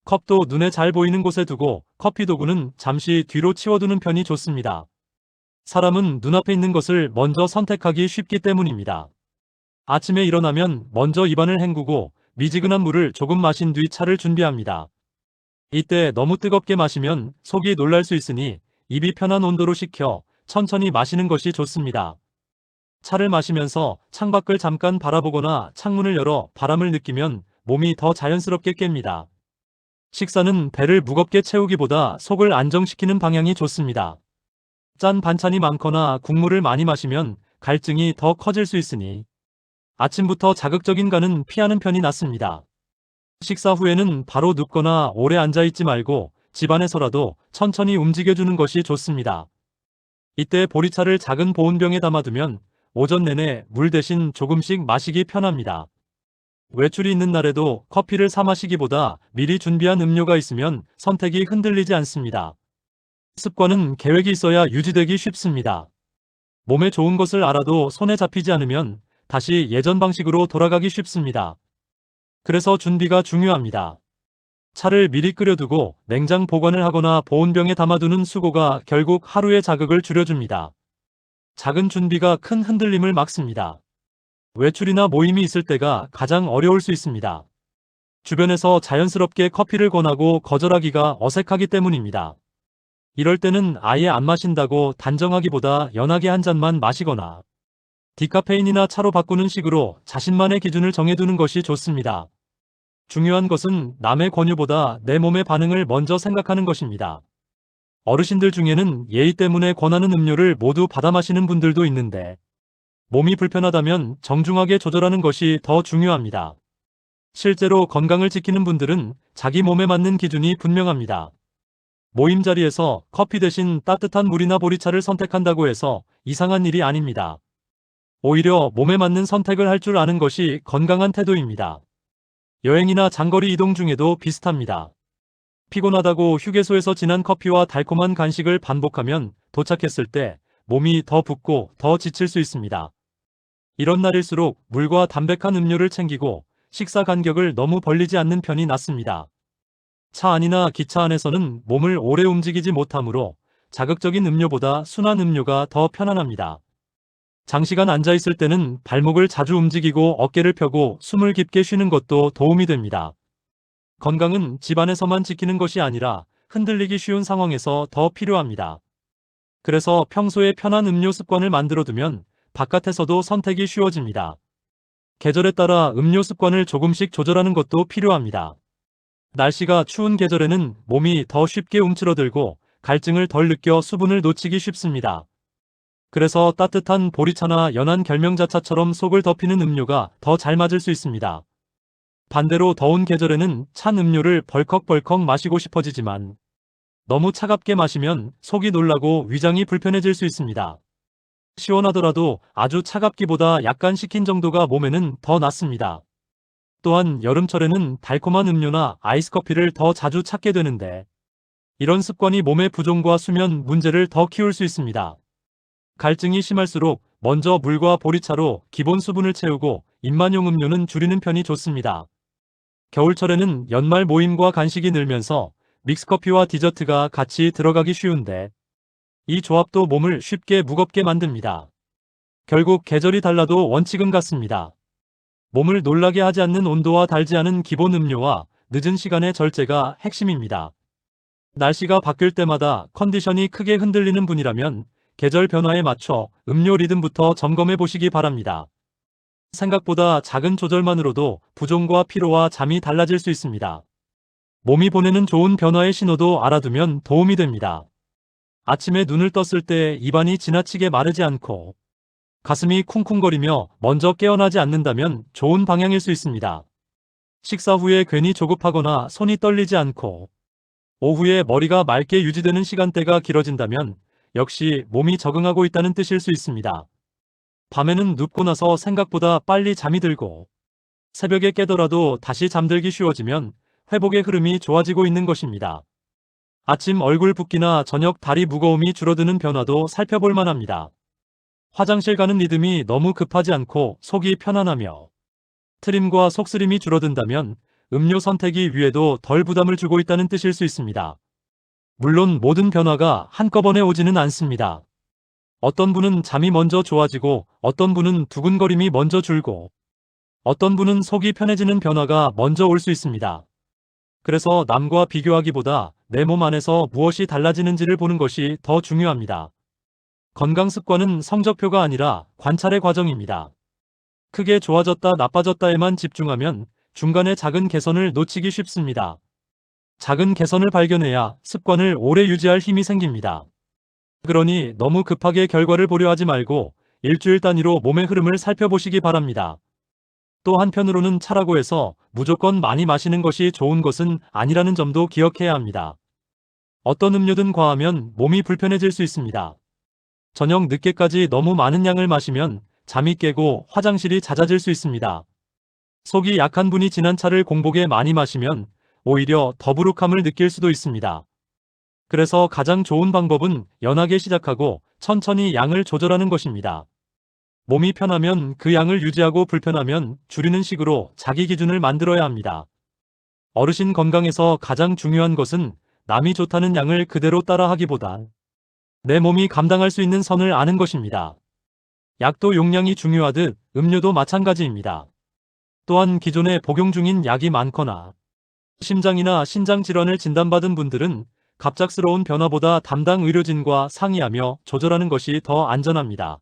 컵도 눈에 잘 보이는 곳에 두고 커피 도구는 잠시 뒤로 치워두는 편이 좋습니다. 사람은 눈앞에 있는 것을 먼저 선택하기 쉽기 때문입니다. 아침에 일어나면 먼저 입안을 헹구고 미지근한 물을 조금 마신 뒤 차를 준비합니다. 이때 너무 뜨겁게 마시면 속이 놀랄 수 있으니 입이 편한 온도로 식혀 천천히 마시는 것이 좋습니다. 차를 마시면서 창밖을 잠깐 바라보거나 창문을 열어 바람을 느끼면 몸이 더 자연스럽게 깹니다. 식사는 배를 무겁게 채우기보다 속을 안정시키는 방향이 좋습니다. 짠 반찬이 많거나 국물을 많이 마시면 갈증이 더 커질 수 있으니 아침부터 자극적인 간은 피하는 편이 낫습니다. 식사 후에는 바로 눕거나 오래 앉아있지 말고 집안에서라도 천천히 움직여주는 것이 좋습니다. 이때 보리차를 작은 보온병에 담아두면 오전 내내 물 대신 조금씩 마시기 편합니다. 외출이 있는 날에도 커피를 사 마시기보다 미리 준비한 음료가 있으면 선택이 흔들리지 않습니다. 습관은 계획이 있어야 유지되기 쉽습니다. 몸에 좋은 것을 알아도 손에 잡히지 않으면 다시 예전 방식으로 돌아가기 쉽습니다. 그래서 준비가 중요합니다. 차를 미리 끓여두고 냉장 보관을 하거나 보온병에 담아두는 수고가 결국 하루의 자극을 줄여줍니다. 작은 준비가 큰 흔들림을 막습니다. 외출이나 모임이 있을 때가 가장 어려울 수 있습니다. 주변에서 자연스럽게 커피를 권하고 거절하기가 어색하기 때문입니다. 이럴 때는 아예 안 마신다고 단정하기보다 연하게 한 잔만 마시거나 디카페인이나 차로 바꾸는 식으로 자신만의 기준을 정해두는 것이 좋습니다. 중요한 것은 남의 권유보다 내 몸의 반응을 먼저 생각하는 것입니다. 어르신들 중에는 예의 때문에 권하는 음료를 모두 받아 마시는 분들도 있는데 몸이 불편하다면 정중하게 조절하는 것이 더 중요합니다. 실제로 건강을 지키는 분들은 자기 몸에 맞는 기준이 분명합니다. 모임 자리에서 커피 대신 따뜻한 물이나 보리차를 선택한다고 해서 이상한 일이 아닙니다. 오히려 몸에 맞는 선택을 할 줄 아는 것이 건강한 태도입니다. 여행이나 장거리 이동 중에도 비슷합니다. 피곤하다고 휴게소에서 진한 커피와 달콤한 간식을 반복하면 도착했을 때 몸이 더 붓고 더 지칠 수 있습니다. 이런 날일수록 물과 담백한 음료를 챙기고 식사 간격을 너무 벌리지 않는 편이 낫습니다. 차 안이나 기차 안에서는 몸을 오래 움직이지 못하므로 자극적인 음료보다 순한 음료가 더 편안합니다. 장시간 앉아있을 때는 발목을 자주 움직이고 어깨를 펴고 숨을 깊게 쉬는 것도 도움이 됩니다. 건강은 집안에서만 지키는 것이 아니라 흔들리기 쉬운 상황에서 더 필요합니다. 그래서 평소에 편한 음료 습관을 만들어두면 바깥에서도 선택이 쉬워집니다. 계절에 따라 음료 습관을 조금씩 조절하는 것도 필요합니다. 날씨가 추운 계절에는 몸이 더 쉽게 움츠러들고 갈증을 덜 느껴 수분을 놓치기 쉽습니다. 그래서 따뜻한 보리차나 연한 결명자차처럼 속을 덮이는 음료가 더 잘 맞을 수 있습니다. 반대로 더운 계절에는 찬 음료를 벌컥벌컥 마시고 싶어지지만 너무 차갑게 마시면 속이 놀라고 위장이 불편해질 수 있습니다. 시원하더라도 아주 차갑기보다 약간 식힌 정도가 몸에는 더 낫습니다. 또한 여름철에는 달콤한 음료나 아이스커피를 더 자주 찾게 되는데 이런 습관이 몸의 부종과 수면 문제를 더 키울 수 있습니다. 갈증이 심할수록 먼저 물과 보리차로 기본 수분을 채우고 입만용 음료는 줄이는 편이 좋습니다. 겨울철에는 연말 모임과 간식이 늘면서 믹스커피와 디저트가 같이 들어가기 쉬운데 이 조합도 몸을 쉽게 무겁게 만듭니다. 결국 계절이 달라도 원칙은 같습니다. 몸을 놀라게 하지 않는 온도와 달지 않은 기본 음료와 늦은 시간의 절제가 핵심입니다. 날씨가 바뀔 때마다 컨디션이 크게 흔들리는 분이라면 계절 변화에 맞춰 음료 리듬부터 점검해 보시기 바랍니다. 생각보다 작은 조절만으로도 부종과 피로와 잠이 달라질 수 있습니다. 몸이 보내는 좋은 변화의 신호도 알아두면 도움이 됩니다. 아침에 눈을 떴을 때 입안이 지나치게 마르지 않고 가슴이 쿵쿵거리며 먼저 깨어나지 않는다면 좋은 방향일 수 있습니다. 식사 후에 괜히 조급하거나 손이 떨리지 않고 오후에 머리가 맑게 유지되는 시간대가 길어진다면 역시 몸이 적응하고 있다는 뜻일 수 있습니다. 밤에는 눕고 나서 생각보다 빨리 잠이 들고 새벽에 깨더라도 다시 잠들기 쉬워지면 회복의 흐름이 좋아지고 있는 것입니다. 아침 얼굴 붓기나 저녁 다리 무거움이 줄어드는 변화도 살펴볼 만합니다. 화장실 가는 리듬이 너무 급하지 않고 속이 편안하며 트림과 속쓰림이 줄어든다면 음료 선택이 위에도 덜 부담을 주고 있다는 뜻일 수 있습니다. 물론 모든 변화가 한꺼번에 오지는 않습니다. 어떤 분은 잠이 먼저 좋아지고 어떤 분은 두근거림이 먼저 줄고 어떤 분은 속이 편해지는 변화가 먼저 올 수 있습니다. 그래서 남과 비교하기보다 내 몸 안에서 무엇이 달라지는지를 보는 것이 더 중요합니다. 건강 습관은 성적표가 아니라 관찰의 과정입니다. 크게 좋아졌다 나빠졌다에만 집중하면 중간에 작은 개선을 놓치기 쉽습니다. 작은 개선을 발견해야 습관을 오래 유지할 힘이 생깁니다. 그러니 너무 급하게 결과를 보려 하지 말고 일주일 단위로 몸의 흐름을 살펴보시기 바랍니다. 또 한편으로는 차라고 해서 무조건 많이 마시는 것이 좋은 것은 아니라는 점도 기억해야 합니다. 어떤 음료든 과하면 몸이 불편해질 수 있습니다. 저녁 늦게까지 너무 많은 양을 마시면 잠이 깨고 화장실이 잦아질 수 있습니다. 속이 약한 분이 진한 차를 공복에 많이 마시면 오히려 더부룩함을 느낄 수도 있습니다. 그래서 가장 좋은 방법은 연하게 시작하고 천천히 양을 조절하는 것입니다. 몸이 편하면 그 양을 유지하고 불편하면 줄이는 식으로 자기 기준을 만들어야 합니다. 어르신 건강에서 가장 중요한 것은 남이 좋다는 양을 그대로 따라하기보단 내 몸이 감당할 수 있는 선을 아는 것입니다. 약도 용량이 중요하듯 음료도 마찬가지입니다. 또한 기존에 복용 중인 약이 많거나 심장이나 신장 질환을 진단받은 분들은 갑작스러운 변화보다 담당 의료진과 상의하며 조절하는 것이 더 안전합니다.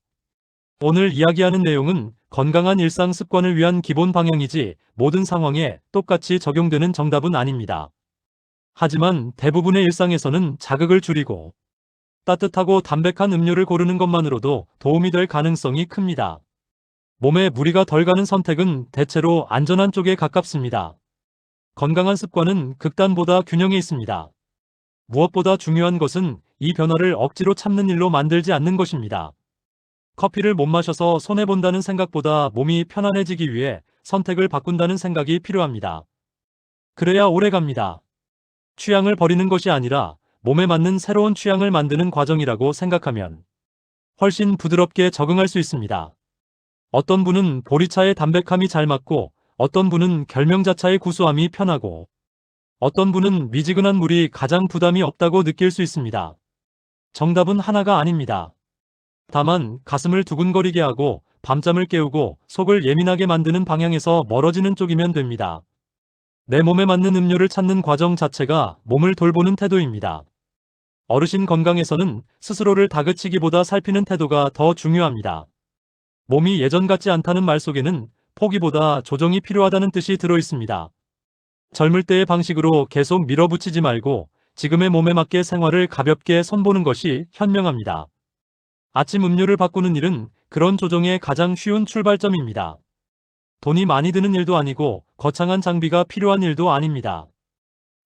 오늘 이야기하는 내용은 건강한 일상 습관을 위한 기본 방향이지 모든 상황에 똑같이 적용되는 정답은 아닙니다. 하지만 대부분의 일상에서는 자극을 줄이고 따뜻하고 담백한 음료를 고르는 것만으로도 도움이 될 가능성이 큽니다. 몸에 무리가 덜 가는 선택은 대체로 안전한 쪽에 가깝습니다. 건강한 습관은 극단보다 균형에 있습니다. 무엇보다 중요한 것은 이 변화를 억지로 참는 일로 만들지 않는 것입니다. 커피를 못 마셔서 손해본다는 생각보다 몸이 편안해지기 위해 선택을 바꾼다는 생각이 필요합니다. 그래야 오래 갑니다. 취향을 버리는 것이 아니라 몸에 맞는 새로운 취향을 만드는 과정이라고 생각하면 훨씬 부드럽게 적응할 수 있습니다. 어떤 분은 보리차의 담백함이 잘 맞고 어떤 분은 결명자차의 구수함이 편하고 어떤 분은 미지근한 물이 가장 부담이 없다고 느낄 수 있습니다. 정답은 하나가 아닙니다. 다만 가슴을 두근거리게 하고 밤잠을 깨우고 속을 예민하게 만드는 방향에서 멀어지는 쪽이면 됩니다. 내 몸에 맞는 음료를 찾는 과정 자체가 몸을 돌보는 태도입니다. 어르신 건강에서는 스스로를 다그치기보다 살피는 태도가 더 중요합니다. 몸이 예전 같지 않다는 말 속에는 포기보다 조정이 필요하다는 뜻이 들어 있습니다. 젊을 때의 방식으로 계속 밀어붙이지 말고 지금의 몸에 맞게 생활을 가볍게 손보는 것이 현명합니다. 아침 음료를 바꾸는 일은 그런 조정의 가장 쉬운 출발점입니다. 돈이 많이 드는 일도 아니고 거창한 장비가 필요한 일도 아닙니다.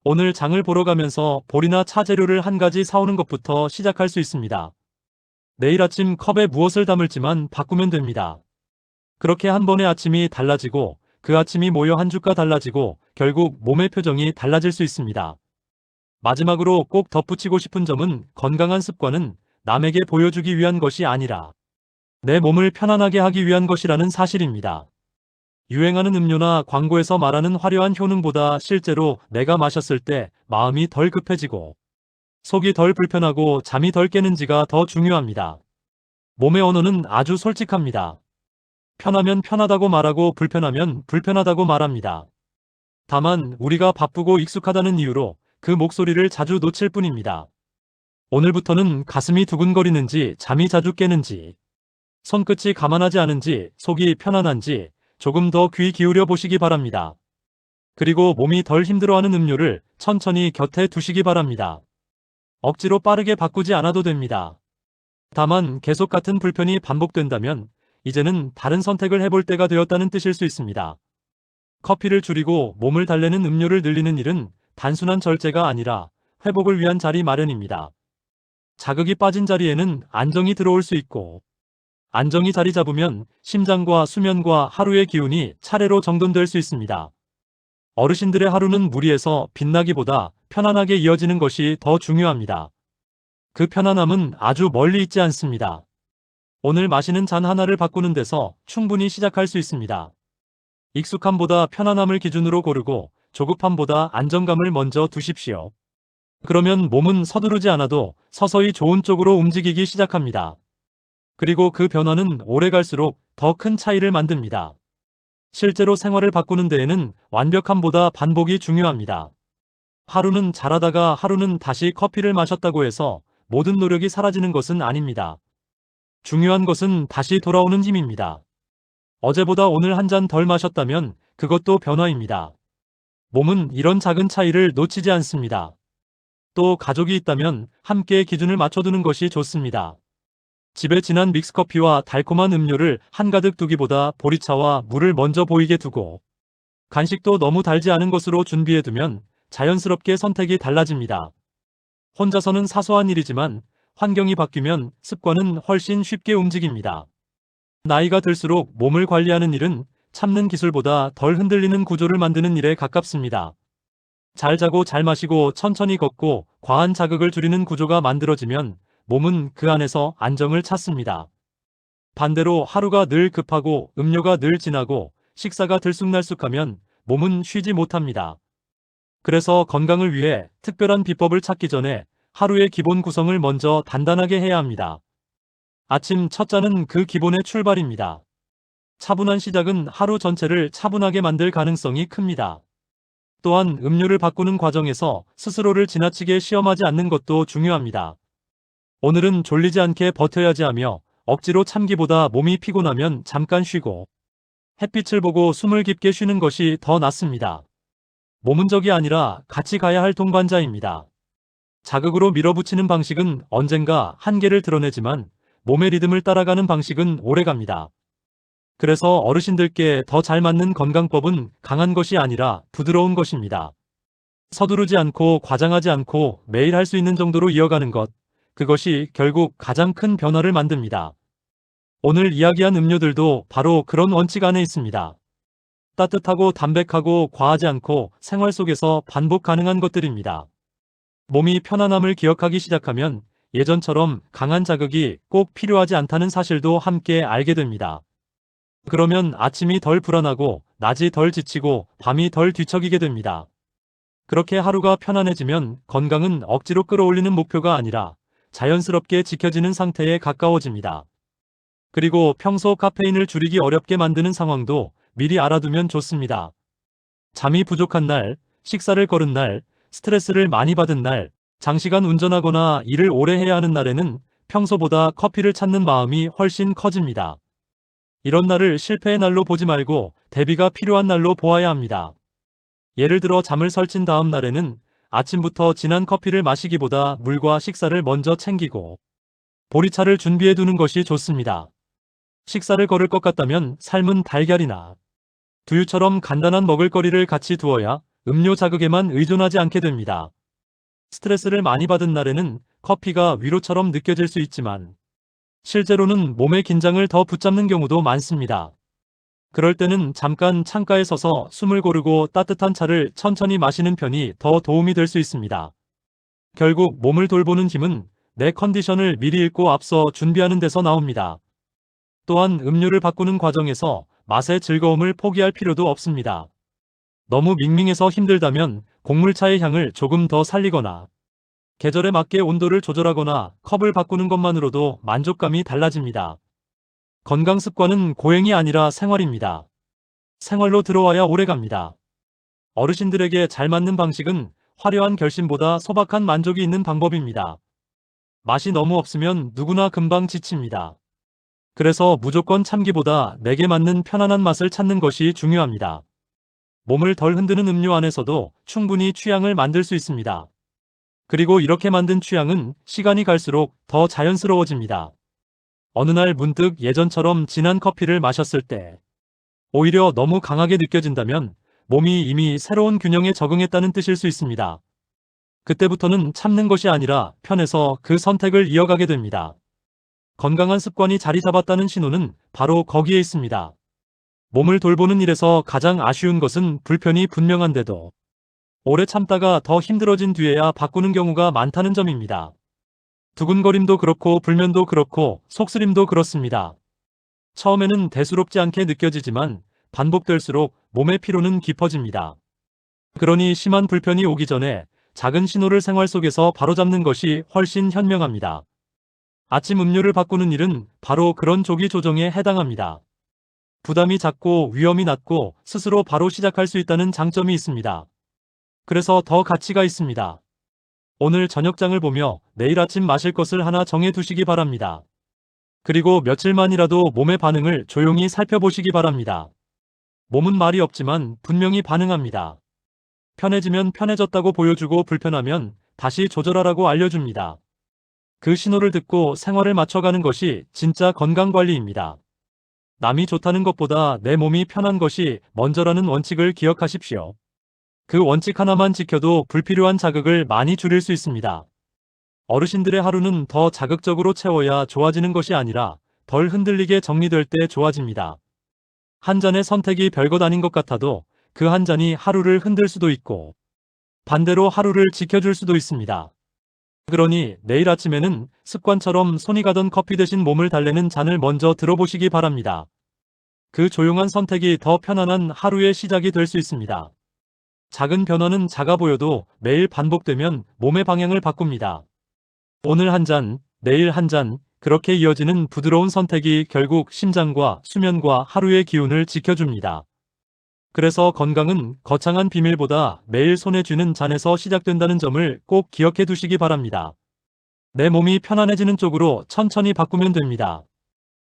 오늘 장을 보러 가면서 볼이나 차 재료를 한 가지 사오는 것부터 시작할 수 있습니다. 내일 아침 컵에 무엇을 담을지만 바꾸면 됩니다. 그렇게 한 번의 아침이 달라지고 그 아침이 모여 한 주가 달라지고 결국 몸의 표정이 달라질 수 있습니다. 마지막으로 꼭 덧붙이고 싶은 점은 건강한 습관은 남에게 보여주기 위한 것이 아니라 내 몸을 편안하게 하기 위한 것이라는 사실입니다. 유행하는 음료나 광고에서 말하는 화려한 효능보다 실제로 내가 마셨을 때 마음이 덜 급해지고 속이 덜 불편하고 잠이 덜 깨는지가 더 중요합니다. 몸의 언어는 아주 솔직합니다. 편하면 편하다고 말하고 불편하면 불편하다고 말합니다. 다만 우리가 바쁘고 익숙하다는 이유로 그 목소리를 자주 놓칠 뿐입니다. 오늘부터는 가슴이 두근거리는지 잠이 자주 깨는지 손끝이 가만하지 않은지 속이 편안한지 조금 더 귀 기울여 보시기 바랍니다. 그리고 몸이 덜 힘들어하는 음료를 천천히 곁에 두시기 바랍니다. 억지로 빠르게 바꾸지 않아도 됩니다. 다만 계속 같은 불편이 반복된다면 이제는 다른 선택을 해볼 때가 되었다는 뜻일 수 있습니다. 커피를 줄이고 몸을 달래는 음료를 늘리는 일은 단순한 절제가 아니라 회복을 위한 자리 마련입니다. 자극이 빠진 자리에는 안정이 들어올 수 있고 안정이 자리 잡으면 심장과 수면과 하루의 기운이 차례로 정돈될 수 있습니다. 어르신들의 하루는 무리해서 빛나기보다 편안하게 이어지는 것이 더 중요합니다. 그 편안함은 아주 멀리 있지 않습니다. 오늘 마시는 잔 하나를 바꾸는 데서 충분히 시작할 수 있습니다. 익숙함보다 편안함을 기준으로 고르고 조급함보다 안정감을 먼저 두십시오. 그러면 몸은 서두르지 않아도 서서히 좋은 쪽으로 움직이기 시작합니다. 그리고 그 변화는 오래 갈수록 더 큰 차이를 만듭니다. 실제로 생활을 바꾸는 데에는 완벽함보다 반복이 중요합니다. 하루는 잘하다가 하루는 다시 커피를 마셨다고 해서 모든 노력이 사라지는 것은 아닙니다. 중요한 것은 다시 돌아오는 힘입니다. 어제보다 오늘 한 잔 덜 마셨다면 그것도 변화입니다. 몸은 이런 작은 차이를 놓치지 않습니다. 또 가족이 있다면 함께 기준을 맞춰두는 것이 좋습니다. 집에 진한 믹스커피와 달콤한 음료를 한가득 두기보다 보리차와 물을 먼저 보이게 두고 간식도 너무 달지 않은 것으로 준비해두면 자연스럽게 선택이 달라집니다. 혼자서는 사소한 일이지만 환경이 바뀌면 습관은 훨씬 쉽게 움직입니다. 나이가 들수록 몸을 관리하는 일은 참는 기술보다 덜 흔들리는 구조를 만드는 일에 가깝습니다. 잘 자고 잘 마시고 천천히 걷고 과한 자극을 줄이는 구조가 만들어지면 몸은 그 안에서 안정을 찾습니다. 반대로 하루가 늘 급하고 음료가 늘 진하고 식사가 들쑥날쑥하면 몸은 쉬지 못합니다. 그래서 건강을 위해 특별한 비법을 찾기 전에 하루의 기본 구성을 먼저 단단하게 해야 합니다. 아침 첫 잔은 그 기본의 출발입니다. 차분한 시작은 하루 전체를 차분하게 만들 가능성이 큽니다. 또한 음료를 바꾸는 과정에서 스스로를 지나치게 시험하지 않는 것도 중요합니다. 오늘은 졸리지 않게 버텨야지 하며 억지로 참기보다 몸이 피곤하면 잠깐 쉬고 햇빛을 보고 숨을 깊게 쉬는 것이 더 낫습니다. 몸은 적이 아니라 같이 가야 할 동반자입니다. 자극으로 밀어붙이는 방식은 언젠가 한계를 드러내지만 몸의 리듬을 따라가는 방식은 오래갑니다. 그래서 어르신들께 더 잘 맞는 건강법은 강한 것이 아니라 부드러운 것입니다. 서두르지 않고 과장하지 않고 매일 할 수 있는 정도로 이어가는 것, 그것이 결국 가장 큰 변화를 만듭니다. 오늘 이야기한 음료들도 바로 그런 원칙 안에 있습니다. 따뜻하고 담백하고 과하지 않고 생활 속에서 반복 가능한 것들입니다. 몸이 편안함을 기억하기 시작하면 예전처럼 강한 자극이 꼭 필요하지 않다는 사실도 함께 알게 됩니다. 그러면 아침이 덜 불안하고 낮이 덜 지치고 밤이 덜 뒤척이게 됩니다. 그렇게 하루가 편안해지면 건강은 억지로 끌어올리는 목표가 아니라 자연스럽게 지켜지는 상태에 가까워집니다. 그리고 평소 카페인을 줄이기 어렵게 만드는 상황도 미리 알아두면 좋습니다. 잠이 부족한 날, 식사를 거른 날, 스트레스를 많이 받은 날, 장시간 운전하거나 일을 오래 해야 하는 날에는 평소보다 커피를 찾는 마음이 훨씬 커집니다. 이런 날을 실패의 날로 보지 말고 대비가 필요한 날로 보아야 합니다. 예를 들어 잠을 설친 다음 날에는 아침부터 진한 커피를 마시기보다 물과 식사를 먼저 챙기고 보리차를 준비해 두는 것이 좋습니다. 식사를 거를 것 같다면 삶은 달걀이나 두유처럼 간단한 먹을거리를 같이 두어야 음료 자극에만 의존하지 않게 됩니다. 스트레스를 많이 받은 날에는 커피가 위로처럼 느껴질 수 있지만 실제로는 몸의 긴장을 더 붙잡는 경우도 많습니다. 그럴 때는 잠깐 창가에 서서 숨을 고르고 따뜻한 차를 천천히 마시는 편이 더 도움이 될 수 있습니다. 결국 몸을 돌보는 힘은 내 컨디션을 미리 읽고 앞서 준비하는 데서 나옵니다. 또한 음료를 바꾸는 과정에서 맛의 즐거움을 포기할 필요도 없습니다. 너무 밍밍해서 힘들다면 곡물차의 향을 조금 더 살리거나 계절에 맞게 온도를 조절하거나 컵을 바꾸는 것만으로도 만족감이 달라집니다. 건강 습관은 고행이 아니라 생활입니다. 생활로 들어와야 오래갑니다. 어르신들에게 잘 맞는 방식은 화려한 결심보다 소박한 만족이 있는 방법입니다. 맛이 너무 없으면 누구나 금방 지칩니다. 그래서 무조건 참기보다 내게 맞는 편안한 맛을 찾는 것이 중요합니다. 몸을 덜 흔드는 음료 안에서도 충분히 취향을 만들 수 있습니다. 그리고 이렇게 만든 취향은 시간이 갈수록 더 자연스러워집니다. 어느 날 문득 예전처럼 진한 커피를 마셨을 때 오히려 너무 강하게 느껴진다면 몸이 이미 새로운 균형에 적응했다는 뜻일 수 있습니다. 그때부터는 참는 것이 아니라 편해서 그 선택을 이어가게 됩니다. 건강한 습관이 자리 잡았다는 신호는 바로 거기에 있습니다. 몸을 돌보는 일에서 가장 아쉬운 것은 불편이 분명한데도 오래 참다가 더 힘들어진 뒤에야 바꾸는 경우가 많다는 점입니다. 두근거림도 그렇고 불면도 그렇고 속쓰림도 그렇습니다. 처음에는 대수롭지 않게 느껴지지만 반복될수록 몸의 피로는 깊어집니다. 그러니 심한 불편이 오기 전에 작은 신호를 생활 속에서 바로잡는 것이 훨씬 현명합니다. 아침 음료를 바꾸는 일은 바로 그런 조기 조정에 해당합니다. 부담이 작고 위험이 낮고 스스로 바로 시작할 수 있다는 장점이 있습니다. 그래서 더 가치가 있습니다. 오늘 저녁장을 보며 내일 아침 마실 것을 하나 정해 두시기 바랍니다. 그리고 며칠만이라도 몸의 반응을 조용히 살펴보시기 바랍니다. 몸은 말이 없지만 분명히 반응합니다. 편해지면 편해졌다고 보여주고 불편하면 다시 조절하라고 알려줍니다. 그 신호를 듣고 생활을 맞춰가는 것이 진짜 건강관리입니다. 남이 좋다는 것보다 내 몸이 편한 것이 먼저라는 원칙을 기억하십시오. 그 원칙 하나만 지켜도 불필요한 자극을 많이 줄일 수 있습니다. 어르신들의 하루는 더 자극적으로 채워야 좋아지는 것이 아니라 덜 흔들리게 정리될 때 좋아집니다. 한 잔의 선택이 별것 아닌 것 같아도 그 한 잔이 하루를 흔들 수도 있고 반대로 하루를 지켜줄 수도 있습니다. 그러니 내일 아침에는 습관처럼 손이 가던 커피 대신 몸을 달래는 잔을 먼저 들어보시기 바랍니다. 그 조용한 선택이 더 편안한 하루의 시작이 될 수 있습니다. 작은 변화는 작아 보여도 매일 반복되면 몸의 방향을 바꿉니다. 오늘 한 잔, 내일 한 잔, 그렇게 이어지는 부드러운 선택이 결국 심장과 수면과 하루의 기운을 지켜줍니다. 그래서 건강은 거창한 비밀보다 매일 손에 쥐는 잔에서 시작된다는 점을 꼭 기억해 두시기 바랍니다. 내 몸이 편안해지는 쪽으로 천천히 바꾸면 됩니다.